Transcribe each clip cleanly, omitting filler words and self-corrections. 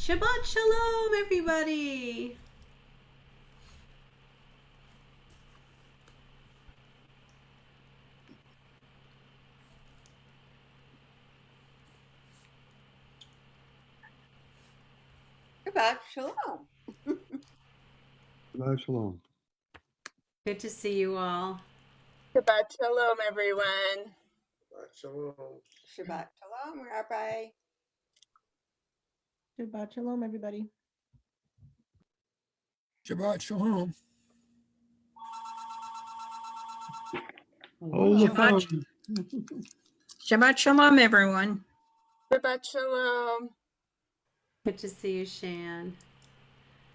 Shabbat Shalom, everybody. Shabbat Shalom. Shabbat Shalom. Good to see you all. Shabbat Shalom, everyone. Shabbat Shalom. Shabbat Shalom, Rabbi. Shabbat Shalom, everybody. Shabbat Shalom. Hold the phone. Shabbat Shalom, everyone. Shabbat Shalom. Good to see you, Shan.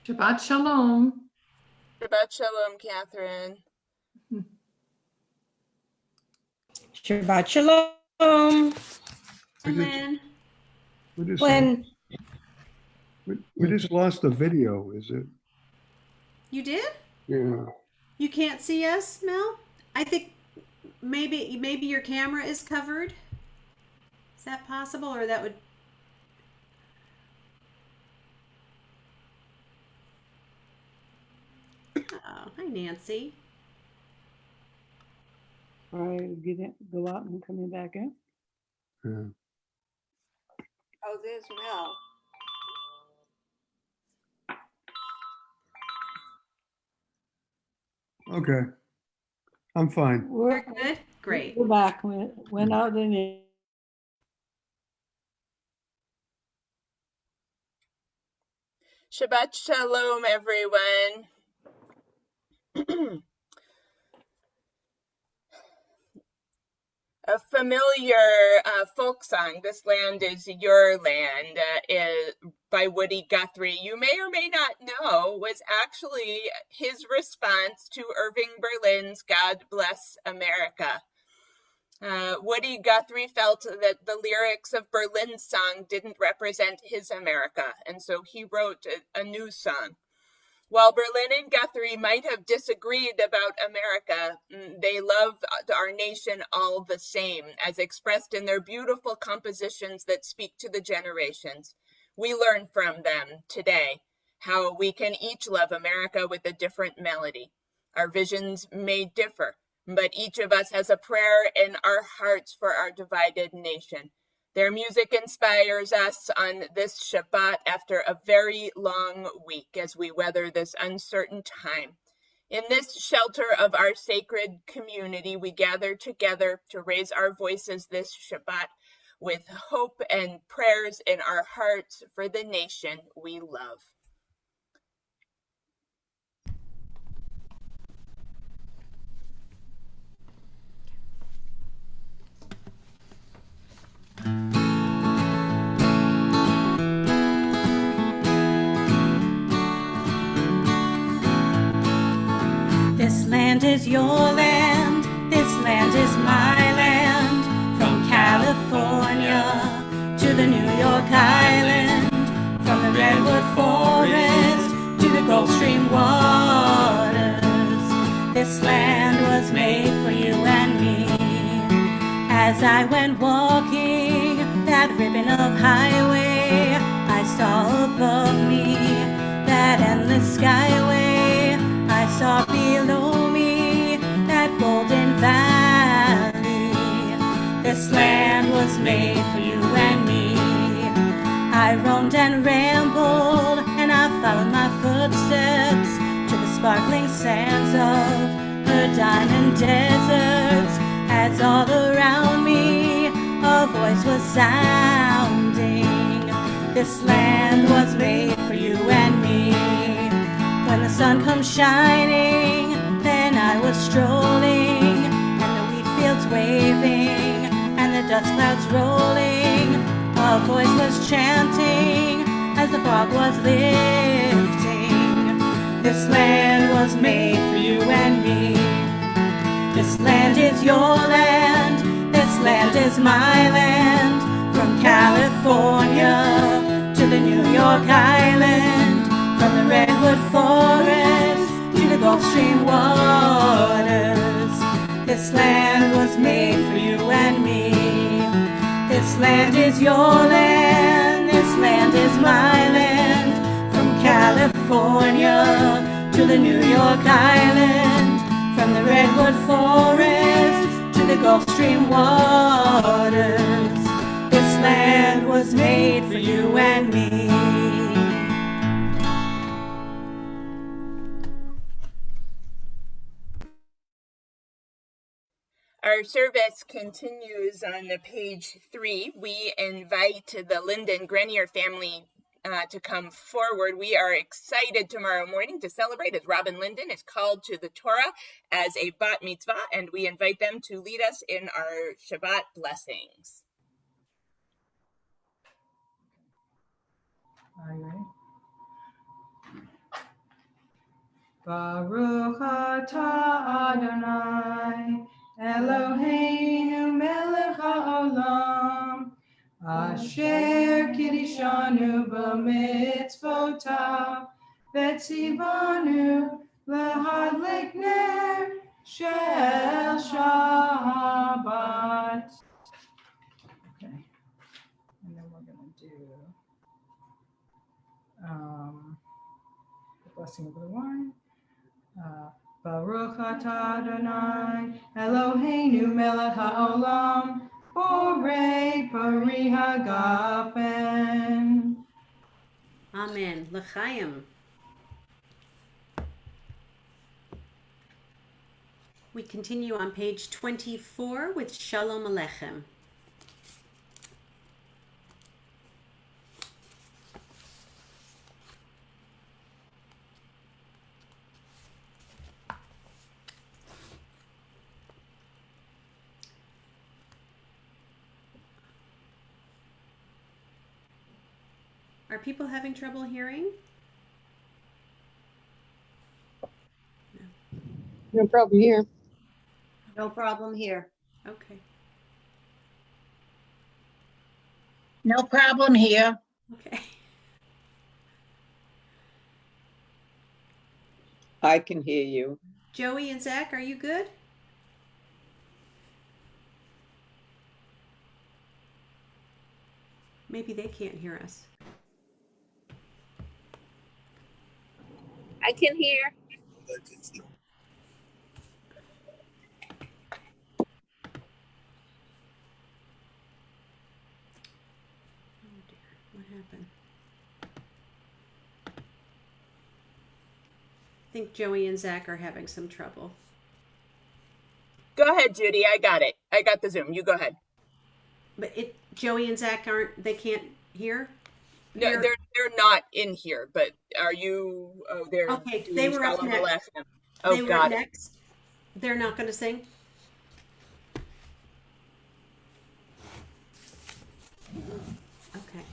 Shabbat Shalom. Shabbat Shalom, Catherine. Shabbat Shalom. Lynn. We just lost the video, is it? You did? Yeah. You can't see us, Mel? I think maybe your camera is covered. Is that possible, or that would... Oh, hi, Nancy. All right, go out and coming back in. Yeah. Oh, there's Mel. Okay. I'm fine. We're good? Great. We're back. Went out and in. Shabbat Shalom, everyone. A familiar folk song, "This Land Is Your Land," is by Woody Guthrie, you may or may not know, was actually his response to Irving Berlin's "God Bless America." Woody Guthrie felt that the lyrics of Berlin's song didn't represent his America, and so he wrote a new song. While Berlin and Guthrie might have disagreed about America, they love our nation all the same, as expressed in their beautiful compositions that speak to the generations. We learn from them today how we can each love America with a different melody. Our visions may differ, but each of us has a prayer in our hearts for our divided nation. Their music inspires us on this Shabbat after a very long week as we weather this uncertain time. In this shelter of our sacred community, we gather together to raise our voices this Shabbat with hope and prayers in our hearts for the nation we love. This land is your land, this land is my land. From California to the New York Island, from the Redwood Forest to the Gulf Stream waters. This land was made for you and me. As I went walking that ribbon of highway, I saw above me that endless skyway. I saw below me that golden valley. This land was made for you and me. I roamed and rambled, and I followed my footsteps to the sparkling sands of her diamond deserts. As all around me a voice was sounding, this land was made for you and me. When the sun comes shining, then I was strolling, and the wheat fields waving, and the dust clouds rolling. A voice was chanting as the fog was lifting. This land was made for you and me. This land is your land, this land is my land. From California to the New York Island, from the Redwood Forest to the Gulf Stream waters. This land was made for you and me. This land is your land, this land is my land. California to the New York Island, from the Redwood Forest to the Gulf Stream waters. This land was made for you and me. Our service continues on page 3. We invite the Linden Grenier family to come forward. We are excited tomorrow morning to celebrate as Robin Linden is called to the Torah as a bat mitzvah, and we invite them to lead us in our Shabbat blessings. Are you ready? Baruch atah Adonai Eloheinu melech haolam asher kiddushanu b'mitzvotav v'tzivanu lehadlik ner shel Shabbat. Okay, and then we're gonna do the blessing of the wine. Baruch atah Adonai Eloheinu melech haolam borei pari hagafen. Amen. L'chaim. We continue on page 24 with Shalom Aleichem. Are people having trouble hearing? No problem here. No problem here. Okay. No problem here. Okay. I can hear you. Joey and Zach, are you good? Maybe they can't hear us. I can hear. Oh dear, what happened? I think Joey and Zach are having some trouble. Go ahead, Judy. I got it. I got the Zoom. You go ahead. But Joey and Zach they can't hear? No, they're not in here, but are you? Oh, they're okay. They were up next. Aleichem. Oh, they were got up it. next. They're not going to sing. Okay.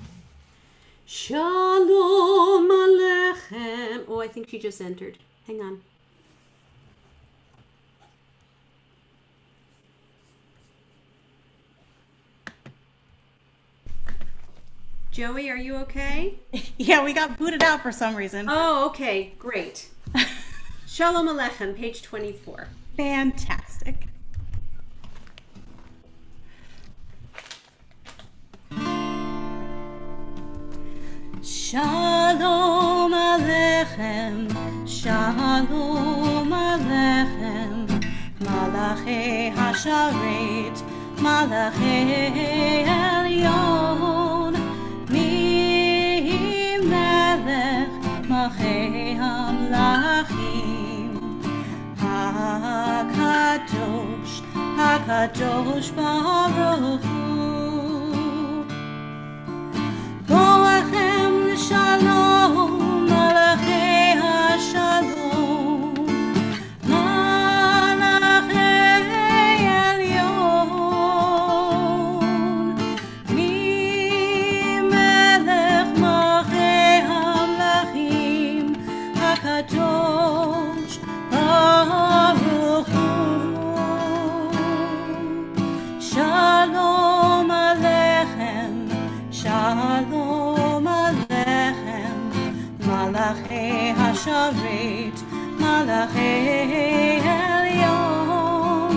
Shalom Aleichem. Oh, I think she just entered. Hang on. Joey, are you okay? Yeah, we got booted out for some reason. Oh, okay. Great. Shalom Aleichem, page 24. Fantastic. Shalom Aleichem, Shalom Aleichem, Malachei Hasharet, Malachei Elyon, Mi Melech Malchei Hamlachim, HaKadosh, HaKadosh Baruch Hu. Boachem Shalom, Malachei HaShalom, Malachei Elyon, Mi Melech Malchei Hamlachim, HaKadosh Baruch Hu. Shalom Aleichem, Shalom Aleichem, Malachei Hasharet, Malachei Elyon,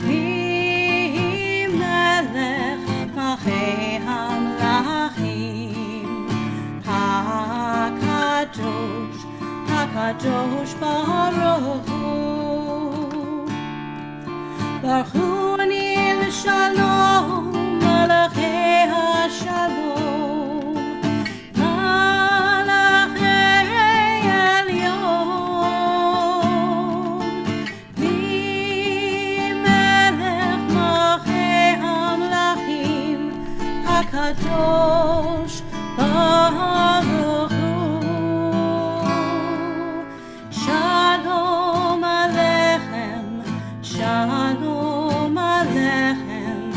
Mi Melech Malchei Hamlachim, HaKadosh HaKadosh, HaKadosh Baruch Hu. Baruch Hu ani l'shalom, Malachei HaShalom, Malachei Elyon, V'melech Malachei HaMelachim, HaKadosh Baruch Hu. Shalom Aleichem, Shalom Aleichem,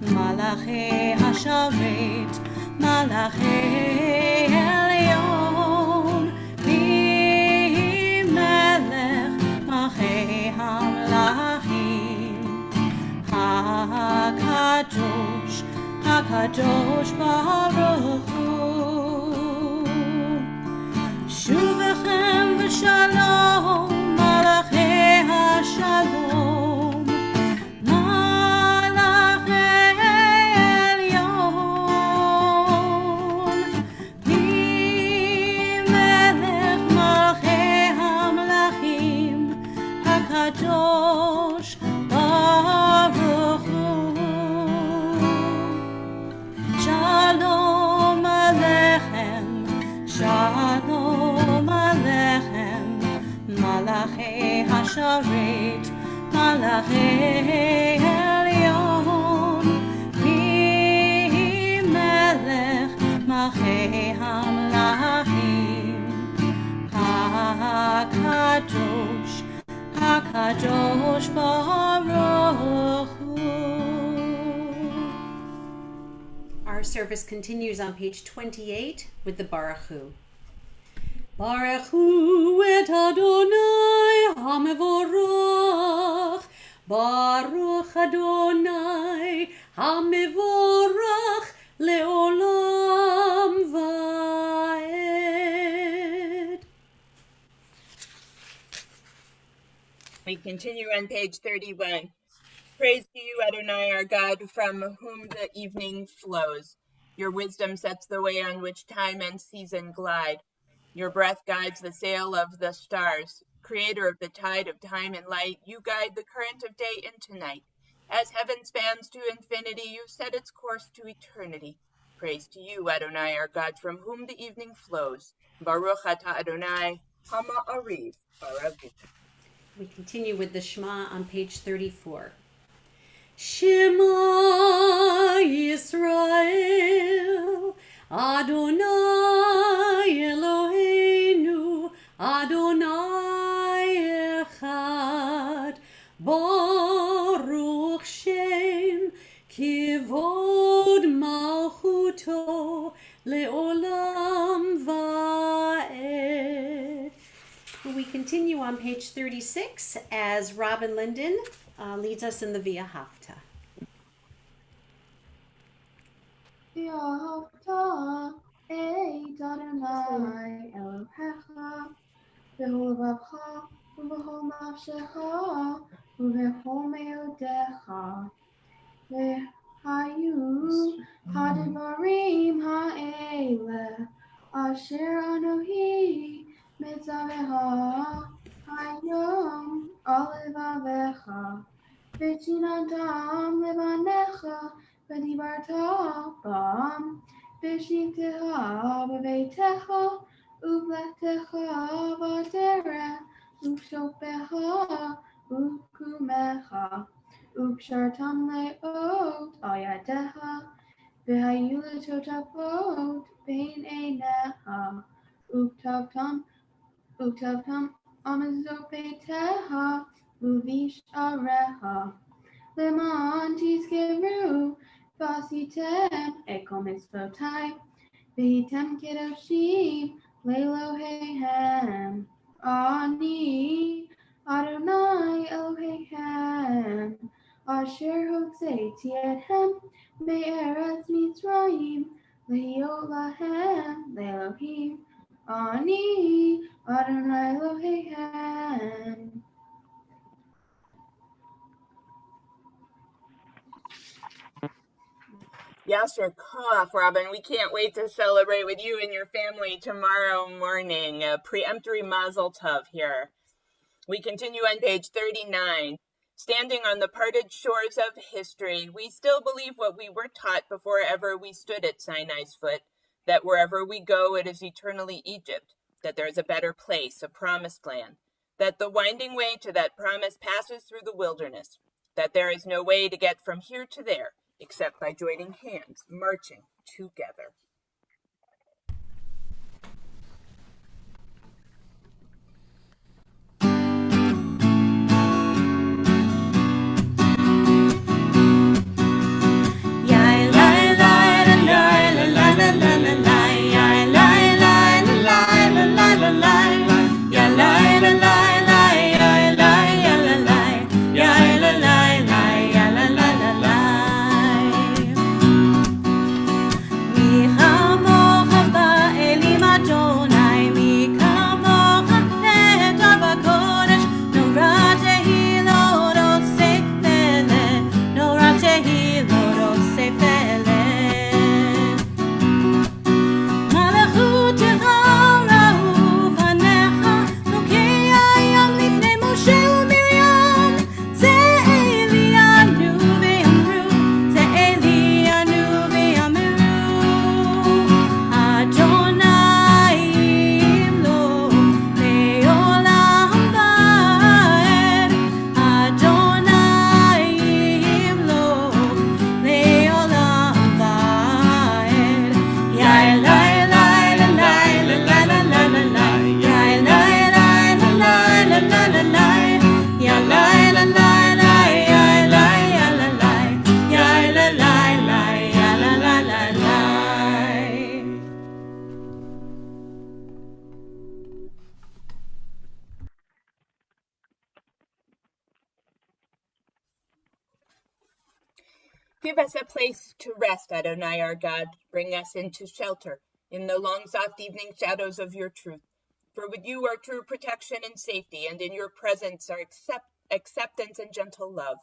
Malachei HaSharet, Malachei Elyon, V'melech Malachei HaMelachim, HaKadosh, HaKadosh Baruch Hu. Shuvechem v'shalom, Malachei HaShalom, Malachei Elyon, V'melech Malachei HaMelachim, HaKadosh Baruch Hu. Shalom Aleichem, Shalom Aleichem, Malachei HaSharet, Malachei Elyon, V'melech Malachei HaMelachim, HaKadosh, HaKadosh Baruch Hu. Our service continues on page 28 with the Baruch Hu. Baruch Hu et Adonai HaMevorach, Baruch Adonai HaMevorach Leolam Vaed. We continue on page 31. Praise to you, Adonai, our God, from whom the evening flows. Your wisdom sets the way on which time and season glide. Your breath guides the sail of the stars. Creator of the tide of time and light, you guide the current of day into night. As heaven spans to infinity, you set its course to eternity. Praise to you, Adonai, our God, from whom the evening flows. Baruch atah Adonai, Ha'ma'ariv Baravu. We continue with the Shema on page 34. Shema Yisrael, Adonai Eloheinu, Adonai Echad, Baruch Shem, Kivod Malchuto, Leolam Vaed. We continue on page 36 as Robin Linden leads us in the Via Hafta. Via Hafta, Ei Adonai Elohecha, V'hu levacha, V'hu nafshecha, V'hu meodecha, V'hayu hadivarim ha'ele, Asher Anohi Mitzaveha, Hayom Olevavecha, V'chinantam levanecha, V'dibarta bam, V'shivtecha b'veitecha, Uvlechtecha v'adera, Uvshopecha, Uvkumecha, Uvshartam le'ot al yadecha, V'hayu letotavot bein einecha, Uktavtam amazopeteha, Uvish areha, Leman tiskeru, Vasitem ekom mitzvotai, V'hitem kedoshim, Le'elohehem, Ani Adonai Elohechem, Asher hotzeiti ethem, Me'eretz Mitzrayim, Le'hiot lahem, Le'elohim, Ani Adonai Elohechem. Yasser Koach, Robin. We can't wait to celebrate with you and your family tomorrow morning. A preemptory Mazel Tov here. We continue on page 39. Standing on the parted shores of history, we still believe what we were taught before ever we stood at Sinai's foot, that wherever we go, it is eternally Egypt, that there is a better place, a promised land, that the winding way to that promise passes through the wilderness, that there is no way to get from here to there, except by joining hands, marching together. Give us a place to rest, Adonai our God. Bring us into shelter in the long, soft evening shadows of your truth. For with you are true protection and safety, and in your presence are acceptance and gentle love.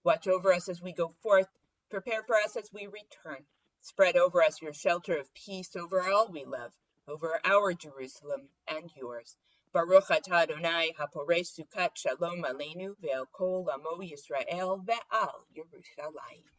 Watch over us as we go forth. Prepare for us as we return. Spread over us your shelter of peace over all we love, over our Jerusalem and yours. Baruch atah Adonai haporei sukat shalom aleinu ve'el kol amo Yisrael ve'al Yerushalayim.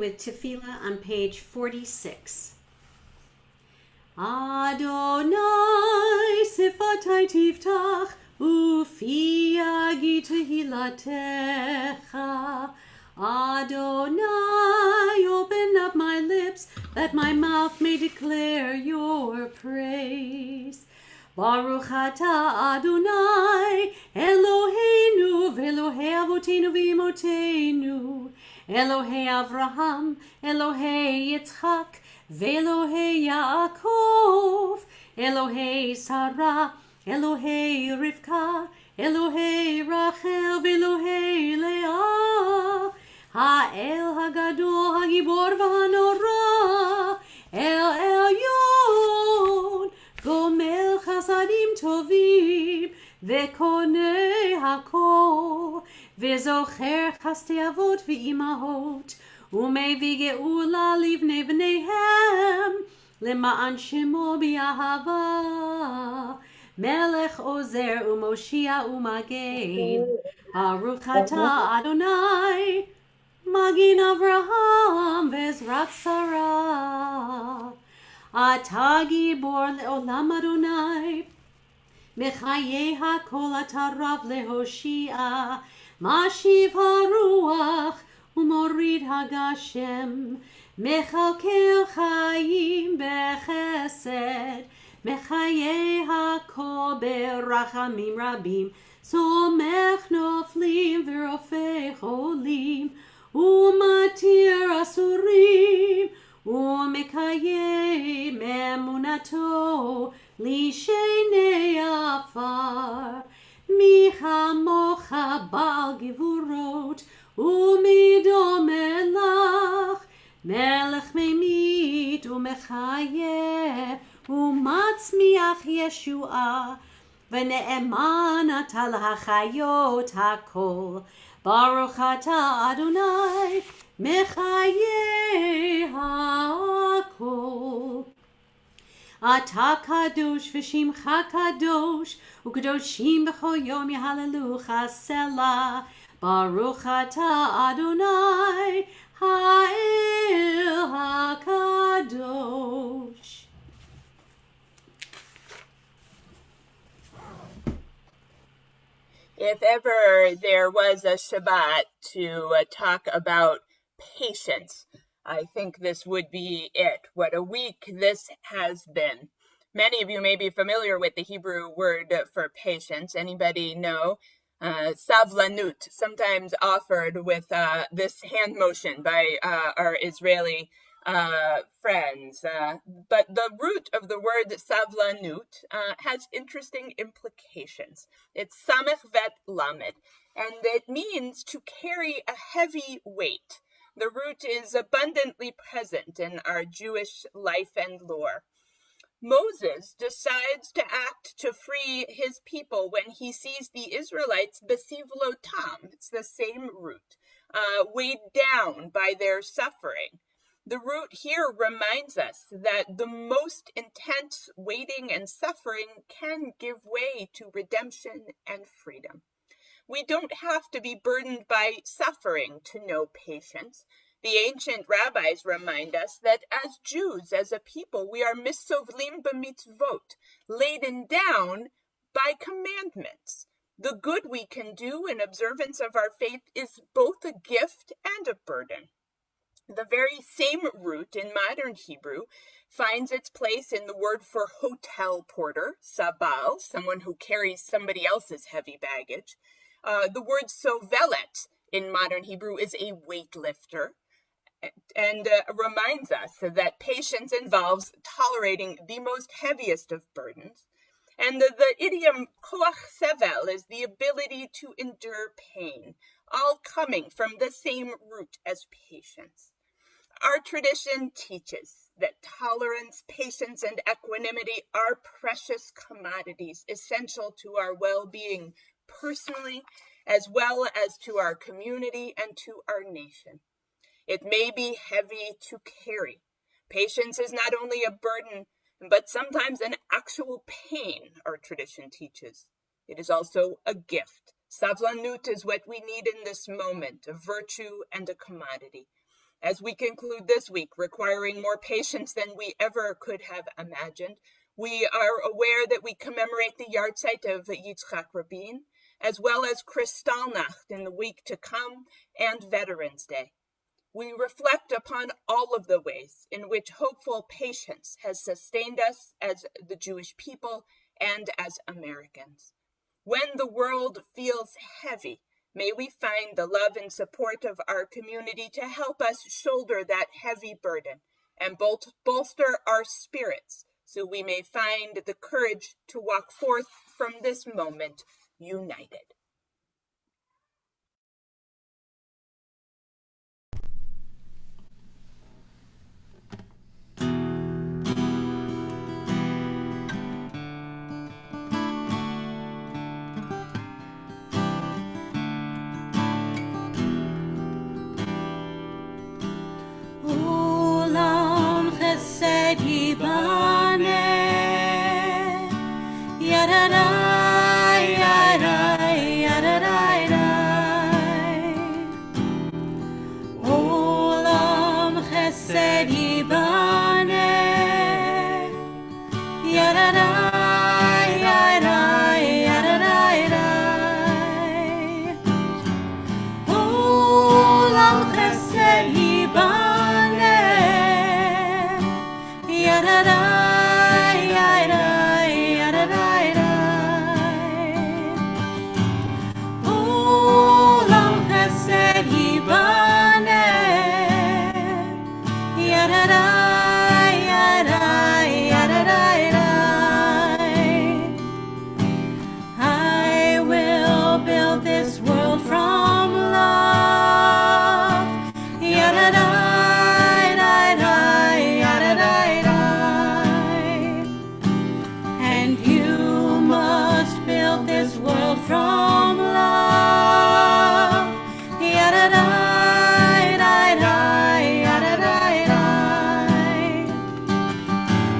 with Tefillah on page 46. Adonai sifatai tiftach ufi yagi tehilatecha. Adonai, open up my lips that my mouth may declare your praise. Baruch atah Adonai Eloheinu v'Elohei avotenu v'imotenu, Elohei Avraham, Elohei Yitzchak, v'Elohei Yaakov, Elohei Sarah, Elohei Rivka, Elohei Rachel, v'Elohei Leah, Ha'el Hagadol Hagibor v'Hanora, El Elyon, Gomel Chasadim Tovim, V'Konei Hakol, V'Zocher Chastei Avot V'Imahot, Umevi Geula Livnei V'neihem, Lema'an Shemo B'Ahava, Melech Ozer Umoshia Umagen, Baruch atah Adonai, Magin Avraham V'Ezrat Sarah. Atah Gibor Le'olam Adonai, Mechaye HaKol atah Rav leHoshia, Mashiv HaRuach Umorid HaGashem, Mechalkel Chaim Bechesed, Mechaye HaKol Berachamim Rabim, Somech Noflim V'Rofei Cholim, Umatir Asurim, Umekayem emunato lishenei afar, michamocha bal givurot umidom elach, melech memit umechayeh umatzmiach Yeshua, v'ne'eman ata l'hachayot hakol. Baruch atah Adonai Mechayeh hakol. Atah kadosh v'shimcha kadosh, u'kadoshim b'chol yom yahalelucha selah. Baruch atah Adonai ha'el hakadosh. If ever there was a Shabbat to talk about patience, I think this would be it. What a week this has been. Many of you may be familiar with the Hebrew word for patience. Anybody know? Savlanut, sometimes offered with this hand motion by our Israeli friends. But the root of the word savlanut has interesting implications. It's samech vet lamed, and it means to carry a heavy weight. The root is abundantly present in our Jewish life and lore. Moses decides to act to free his people when he sees the Israelites besivlotam. It's the same root, weighed down by their suffering. The root here reminds us that the most intense waiting and suffering can give way to redemption and freedom. We don't have to be burdened by suffering to know patience. The ancient rabbis remind us that as Jews, as a people, we are misovlim b'mitzvot, laden down by commandments. The good we can do in observance of our faith is both a gift and a burden. The very same root in modern Hebrew finds its place in the word for hotel porter, sabal, someone who carries somebody else's heavy baggage. The word sovelet in modern Hebrew is a weightlifter, and reminds us that patience involves tolerating the most heaviest of burdens. And the idiom koach sevel is the ability to endure pain, all coming from the same root as patience. Our tradition teaches that tolerance, patience, and equanimity are precious commodities essential to our well-being personally, as well as to our community and to our nation. It may be heavy to carry. Patience is not only a burden, but sometimes an actual pain, our tradition teaches. It is also a gift. Savlanut is what we need in this moment, a virtue and a commodity. As we conclude this week, requiring more patience than we ever could have imagined, we are aware that we commemorate the yahrzeit of Yitzhak Rabin, as well as Kristallnacht in the week to come and Veterans Day. We reflect upon all of the ways in which hopeful patience has sustained us as the Jewish people and as Americans. When the world feels heavy, may we find the love and support of our community to help us shoulder that heavy burden and bolster our spirits so we may find the courage to walk forth from this moment united. Olam chesed yibane, yadadai, yadai, yadadai, yadai. Olam chesed yibane, yadadai, yadai, yadadai, yadai. Olam chesed yibane, yadadai, yadai, yadadai, yadai. Olam chesed yibane, yadadai, yadai, yadadai, yadai. I will build this world from love. Yadadai, yadadai, yadadai, yadai. And you must build this world from love. Yadadai, yadadai, yadadai, yadai.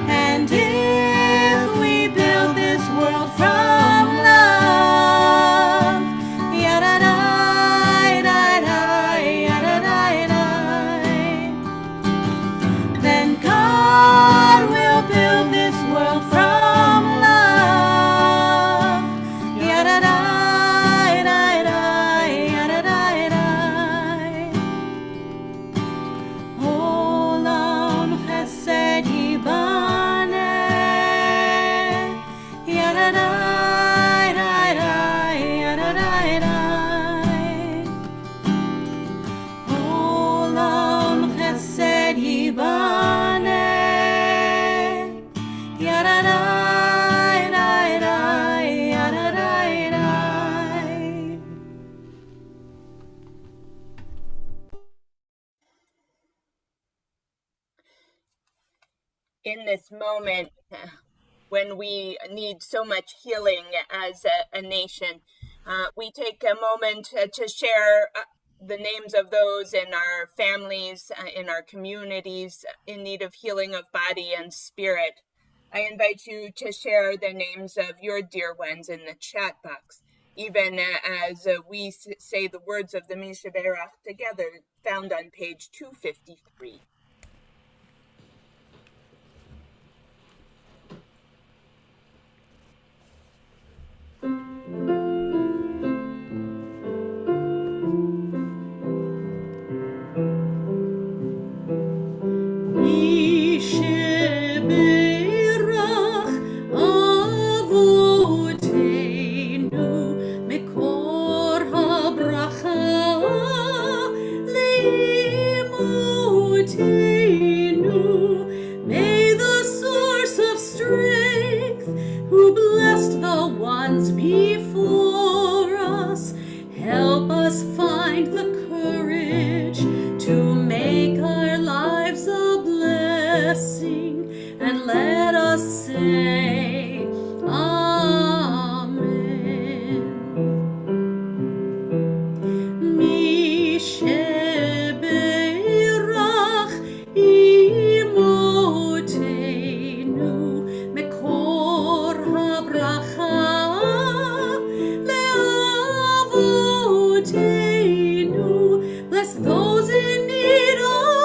And if we build this world from love, yadadai, yadadai, yadadai, yadai, then God will build this world from love. Yadadai, yadadai, yadadai, yadai. Olam chesed yibane, yadadai, yadadai, yadadai, yadai. Olam chesed yibane, yadadai, yadadai, yadadai, yadai. In this moment, when we need so much healing as a nation, we take a moment to share the names of those in our families, in our communities, in need of healing of body and spirit. I invite you to share the names of your dear ones in the chat box, even as we say the words of the Mishaberach together, found on page 253. Mishaberach avoteinu mekor habracha leimotenu. May the source of strength, who blessed the ones before us, help us find the courage to make our lives a blessing, and let us say Amen. Mishaberach imotenu mekor habracha leavotenu. Bless those in need of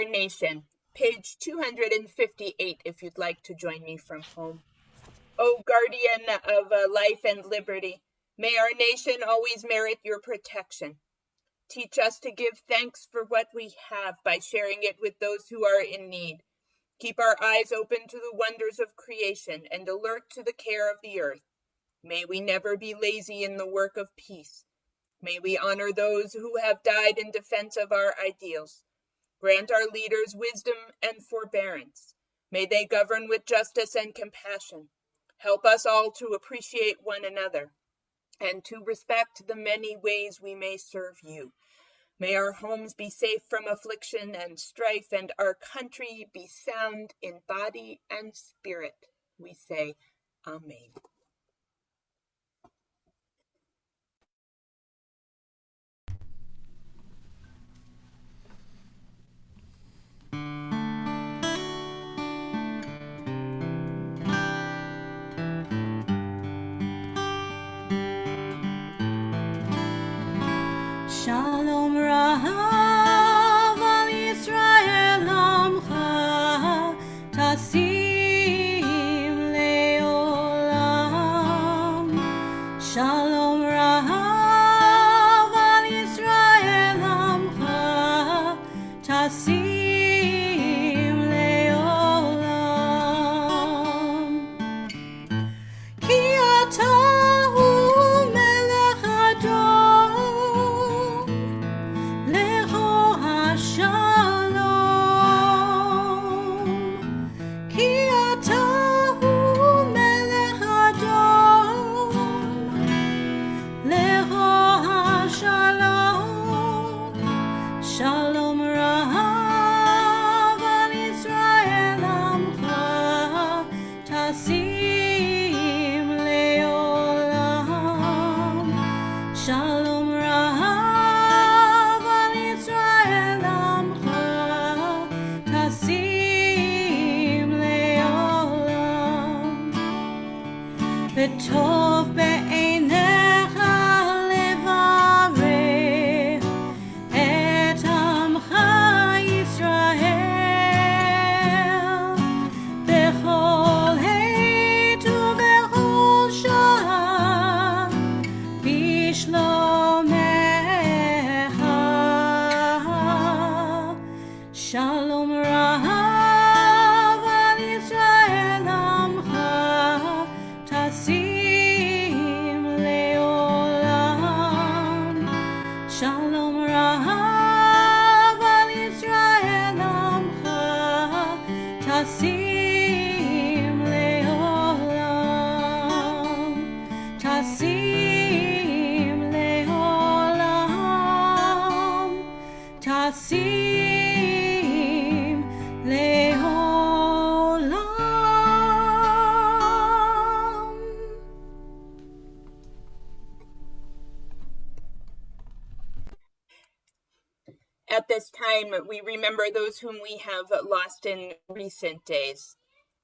Our Nation, page 258, if you'd like to join me from home. O guardian of life and liberty, may our nation always merit your protection. Teach us to give thanks for what we have by sharing it with those who are in need. Keep our eyes open to the wonders of creation and alert to the care of the earth. May we never be lazy in the work of peace. May we honor those who have died in defense of our ideals. Grant our leaders wisdom and forbearance. May they govern with justice and compassion. Help us all to appreciate one another and to respect the many ways we may serve you. May our homes be safe from affliction and strife, and our country be sound in body and spirit. We say, Amen. Shalom Rahav al Yisrael Amcha Tasim Leolam. Shalom Rahav al Yisrael Amcha Tasim Leolam. Ki ata hu melech Adon Lecho HaShalom. Ki ata hu melech Adon Lecho HaShalom. Shalom Rahav al Yisrael Amcha Tasim Leolam. Shalom Rahav al Yisrael Amcha Tasim Leolam. B'tov be'einecha levarech et amcha Yisrael bechol עת ובכל שעה בשלומך. Shalom Rahav al Yisrael Amcha Tasim Leolam. Shalom Rahav al Yisrael Amcha Tasim Leolam. Tasim Leolam. Tasim Leolam. At this time, we remember those whom we have lost in recent days.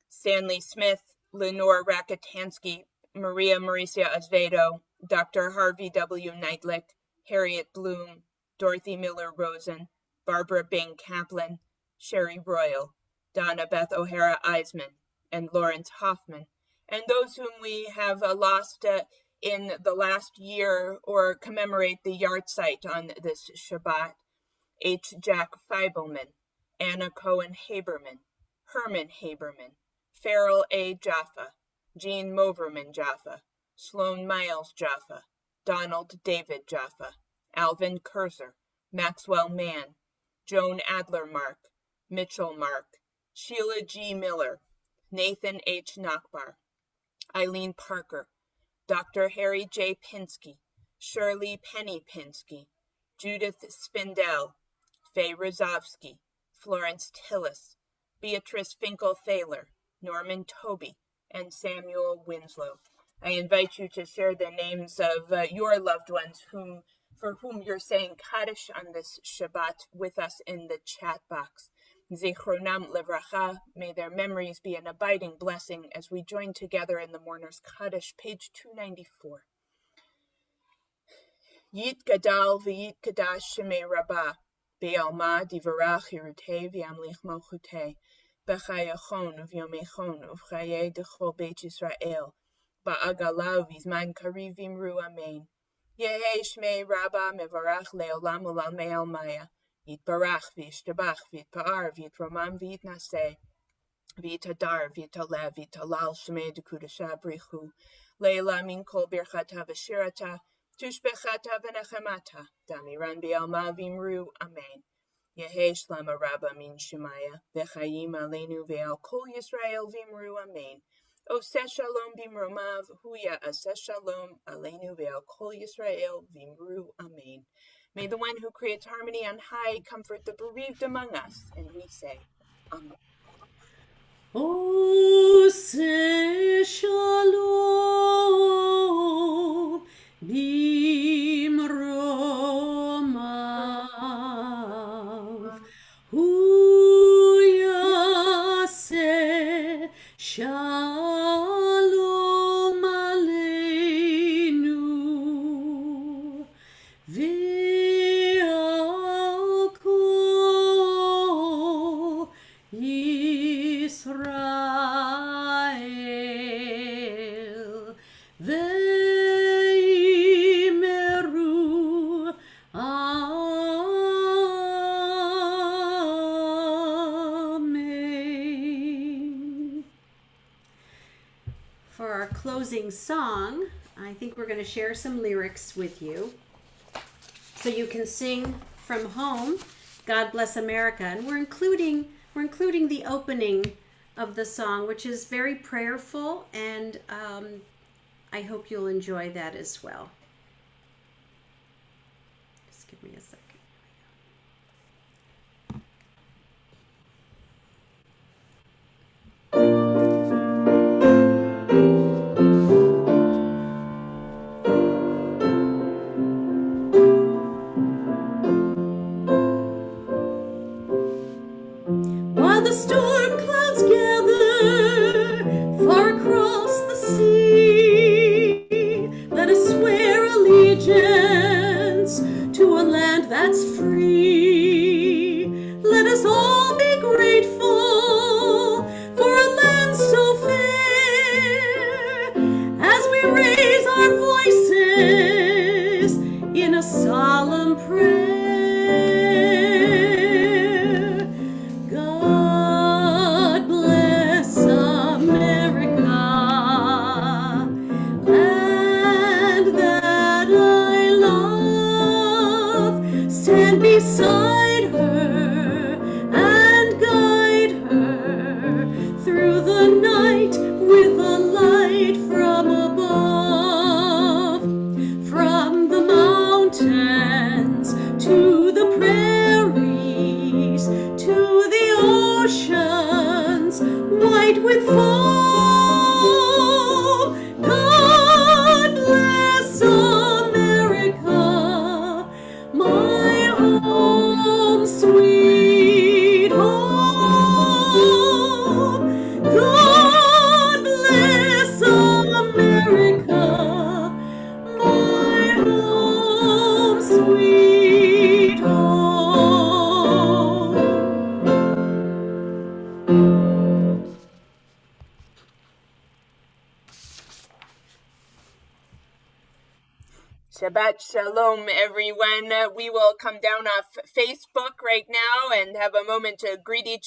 Stanley Smith, Lenore Rakitansky, Maria Mauricia Azevedo, Dr. Harvey W. Neitlich, Harriet Bloom, Dorothy Miller Rosen, Barbara Bing Kaplan, Sherry Royal, Donna Beth O'Hara Eisman, and Lawrence Hoffman, and those whom we have lost in the last year or commemorate the yahrzeit on this Shabbat. H. Jack Feibelman, Anna Cohen Haberman, Herman Haberman, Farrell A. Jaffa, Jean Moverman Jaffa, Sloan Miles Jaffa, Donald David Jaffa, Alvin Kurzer, Maxwell Mann, Joan Adler Mark, Mitchell Mark, Sheila G. Miller, Nathan H. Nachbar, Eileen Parker, Dr. Harry J. Pinsky, Shirley Penny Pinsky, Judith Spindell, Faye Rozovsky, Florence Tillis, Beatrice Finkel-Thaler, Norman Toby, and Samuel Winslow. I invite you to share the names of your loved ones for whom you're saying Kaddish on this Shabbat with us in the chat box. Zichronam levracha, may their memories be an abiding blessing as we join together in the Mourner's Kaddish, page 294. Yit Gadal v'yit Kadash Shemei Rabbah, Be'alma divarach hirutei v'amlich malchutei. B'chayachon uv'yomechon uv'chaye dechol Beit Yisrael. Ba'agala v'zman kariv v'imru amen. Yehi shmei rabba mevarach le'olam olam me'almaya. Yitbarach v'yishtabach v'yitpa'ar v'yitromam v'yitnaseh. V'yitadar v'yitalev v'yitalal shmei dekudasha brichu. Leila min kol birchata v'shirata. Tushbechata v'nechemata. Damiran be'alma v'imru amen. Yehi shlama rabba min shemaya. V'chayim aleinu ve'al kol Yisrael v'imru amen. Oseh shalom bimromav, huya aseh shalom aleinu ve'al kol Yisrael v'imru amen. May the one who creates harmony on high comfort the bereaved among us, and we say, Amen. Oseh shalom bimromav, hu yaseh shalom aleinu ve'al kol Yisrael ve'imeru amen. For our closing song, I think we're going to share some lyrics with you so you can sing from home, God Bless America. And we're including the opening of the song, which is very prayerful, and I hope you'll enjoy that as well. Just give me a second. While the storm clouds gather far across the sea, let us swear allegiance to a land that's free. Let us all be grateful for a land so fair, as we raise our voices in a solemn prayer. God bless America, land that I love. Stand beside her and guide her through the night with a light from above. From the mountains to the prairies, to the oceans white with foam. God bless America, my home, sweet home. God bless America, my home, sweet home. Shabbat shalom, everyone. We will come down off Facebook right now and have a moment to greet each